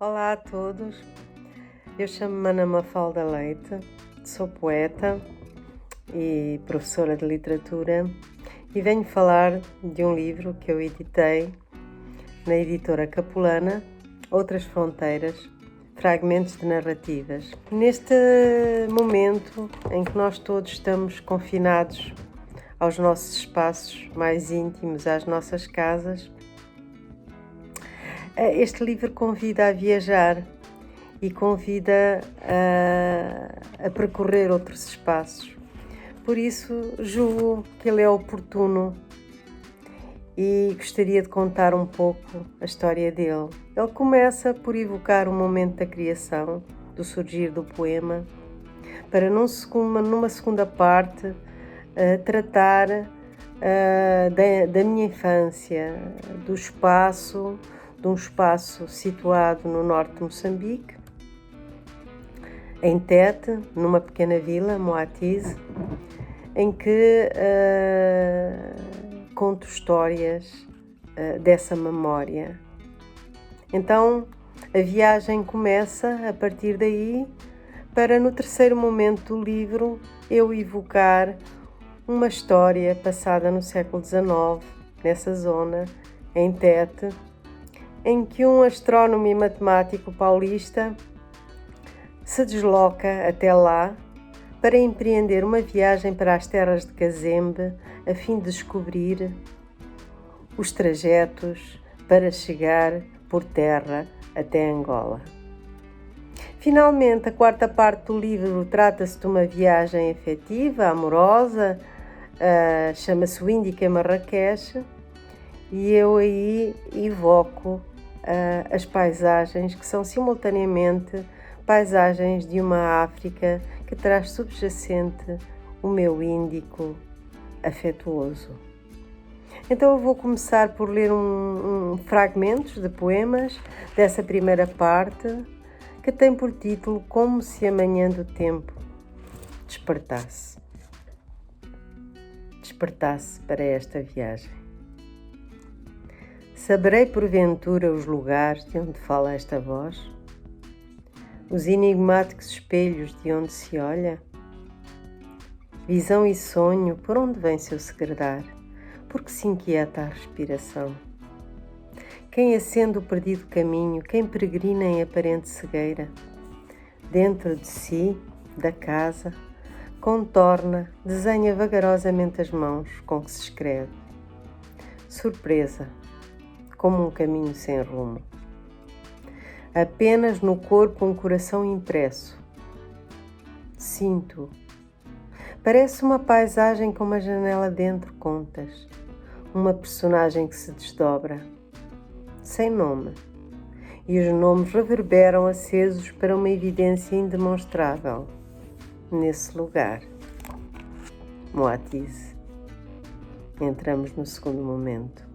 Olá a todos, eu chamo-me Ana Mafalda Leite, sou poeta e professora de literatura e venho falar de um livro que eu editei na editora Capulana, Outras Fronteiras, Fragmentos de Narrativas. Neste momento em que nós todos estamos confinados aos nossos espaços mais íntimos, às nossas casas, este livro convida a viajar e convida a percorrer outros espaços. Por isso, julgo que ele é oportuno e gostaria de contar um pouco a história dele. Ele começa por evocar o momento da criação, do surgir do poema, para numa segunda parte tratar da minha infância, de um espaço situado no norte de Moçambique, em Tete, numa pequena vila, Moatize, em que conto histórias dessa memória. Então, a viagem começa a partir daí, para no terceiro momento do livro eu evocar uma história passada no século XIX, nessa zona, em Tete, em que um astrónomo e matemático paulista se desloca até lá para empreender uma viagem para as terras de Cazembe a fim de descobrir os trajetos para chegar por terra até Angola. Finalmente, a quarta parte do livro trata-se de uma viagem afetiva, amorosa, chama-se O Índico em Marrakech, e eu aí evoco as paisagens que são simultaneamente paisagens de uma África que traz subjacente o meu Índico afetuoso. Então eu vou começar por ler fragmentos de poemas dessa primeira parte, que tem por título Como se amanhã do tempo despertasse para esta viagem. Saberei porventura os lugares de onde fala esta voz? Os enigmáticos espelhos de onde se olha? Visão e sonho, por onde vem seu segredar? Porque se inquieta a respiração? Quem acende o perdido caminho? Quem peregrina em aparente cegueira? Dentro de si, da casa, contorna, desenha vagarosamente as mãos com que se escreve. Surpresa, como um caminho sem rumo. Apenas no corpo um coração impresso. Sinto. Parece uma paisagem com uma janela dentro, contas. Uma personagem que se desdobra. Sem nome. E os nomes reverberam acesos para uma evidência indemonstrável. Nesse lugar. Moatize. Entramos no segundo momento.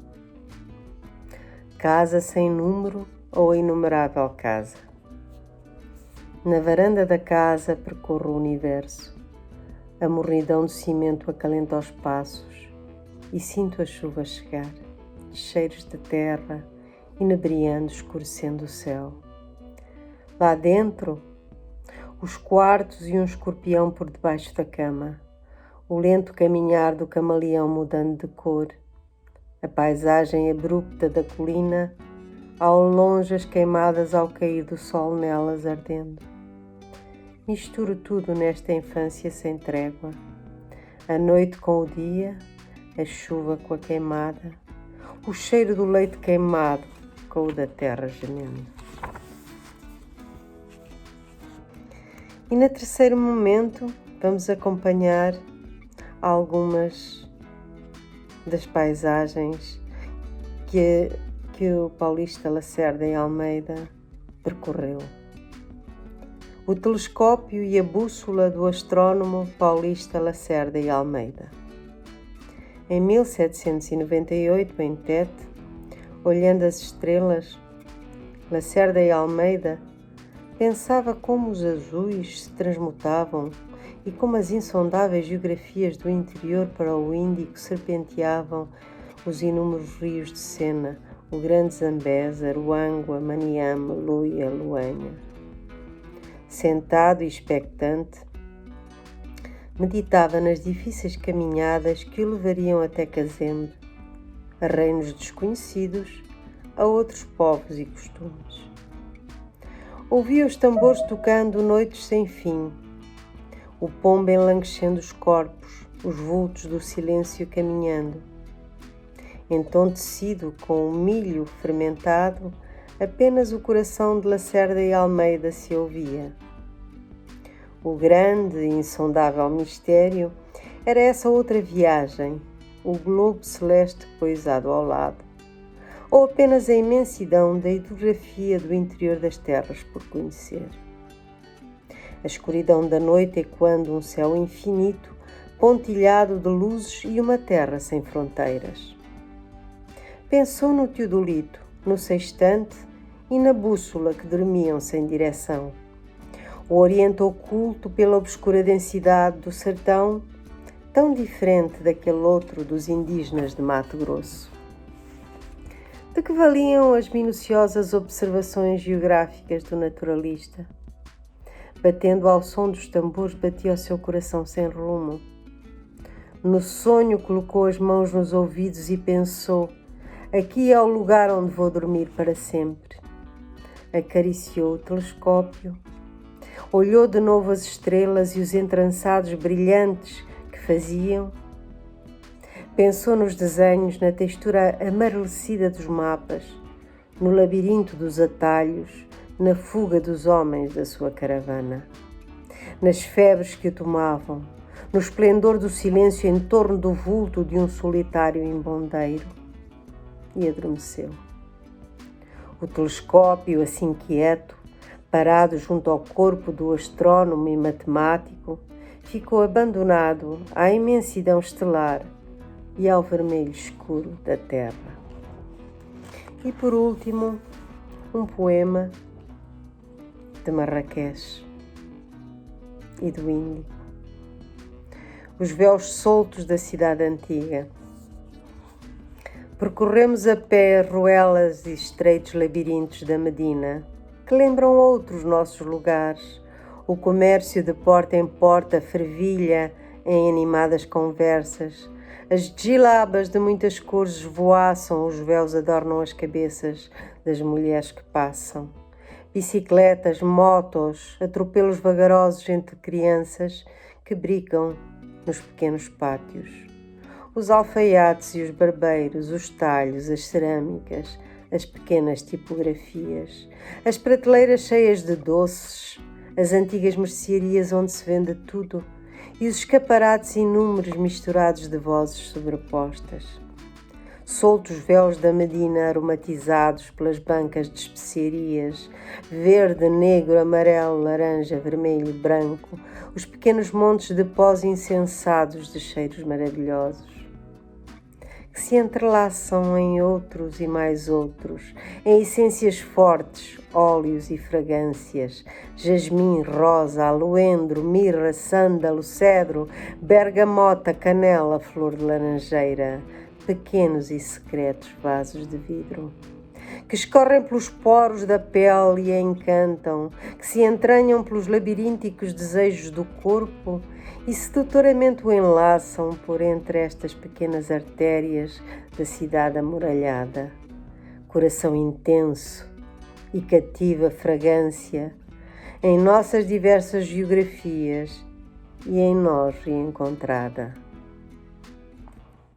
Casa sem número ou inumerável casa. Na varanda da casa percorro o universo. A mornidão do cimento acalenta os passos e sinto a chuva chegar, cheiros de terra, inebriando, escurecendo o céu. Lá dentro, os quartos e um escorpião por debaixo da cama, o lento caminhar do camaleão mudando de cor, a paisagem abrupta da colina, ao longe as queimadas ao cair do sol nelas ardendo. Misturo tudo nesta infância sem trégua, a noite com o dia, a chuva com a queimada, o cheiro do leite queimado com o da terra gemendo. E no terceiro momento vamos acompanhar algumas das paisagens que o paulista Lacerda e Almeida percorreu. O telescópio e a bússola do astrónomo paulista Lacerda e Almeida. Em 1798, em Tete, olhando as estrelas, Lacerda e Almeida pensava como os azuis se transmutavam e como as insondáveis geografias do interior para o Índico serpenteavam os inúmeros rios de Sena, o grande Zambesa, Ruangwa, Maniama, Luia, Luanha. Sentado e expectante, meditava nas difíceis caminhadas que o levariam até Cazembe, a reinos desconhecidos, a outros povos e costumes. Ouvia os tambores tocando noites sem fim, o pombo enlanguescendo os corpos, os vultos do silêncio caminhando. Entontecido com o milho fermentado, apenas o coração de Lacerda e Almeida se ouvia. O grande e insondável mistério era essa outra viagem, o globo celeste poisado ao lado, ou apenas a imensidão da hidrografia do interior das terras por conhecer. A escuridão da noite ecoando um céu infinito, pontilhado de luzes e uma terra sem fronteiras. Pensou no teodolito, no sextante e na bússola que dormiam sem direção. O oriente oculto pela obscura densidade do sertão, tão diferente daquele outro dos indígenas de Mato Grosso. De que valiam as minuciosas observações geográficas do naturalista? Batendo ao som dos tambores, batia o seu coração sem rumo. No sonho colocou as mãos nos ouvidos e pensou: aqui é o lugar onde vou dormir para sempre. Acariciou o telescópio, olhou de novo as estrelas e os entrançados brilhantes que faziam. Pensou nos desenhos, na textura amarelecida dos mapas, no labirinto dos atalhos, na fuga dos homens da sua caravana, nas febres que o tomavam, no esplendor do silêncio em torno do vulto de um solitário embondeiro, e adormeceu. O telescópio, assim quieto, parado junto ao corpo do astrónomo e matemático, ficou abandonado à imensidão estelar e ao vermelho escuro da terra. E por último, um poema de Marrakech e do Índico. Os véus soltos da cidade antiga. Percorremos a pé ruelas e estreitos labirintos da Medina, que lembram outros nossos lugares. O comércio de porta em porta fervilha em animadas conversas. As djilabas de muitas cores esvoaçam, os véus adornam as cabeças das mulheres que passam. Bicicletas, motos, atropelos vagarosos entre crianças que brincam nos pequenos pátios. Os alfaiates e os barbeiros, os talhos, as cerâmicas, as pequenas tipografias, as prateleiras cheias de doces, as antigas mercearias onde se vende tudo e os escaparates inúmeros misturados de vozes sobrepostas. Soltos véus da Medina aromatizados pelas bancas de especiarias, verde, negro, amarelo, laranja, vermelho, branco, os pequenos montes de pós incensados de cheiros maravilhosos, que se entrelaçam em outros e mais outros, em essências fortes, óleos e fragrâncias, jasmim, rosa, aloendro, mirra, sândalo, cedro, bergamota, canela, flor de laranjeira, pequenos e secretos vasos de vidro, que escorrem pelos poros da pele e a encantam, que se entranham pelos labirínticos desejos do corpo e sedutoramente o enlaçam por entre estas pequenas artérias da cidade amuralhada. Coração intenso e cativa fragrância em nossas diversas geografias e em nós reencontrada.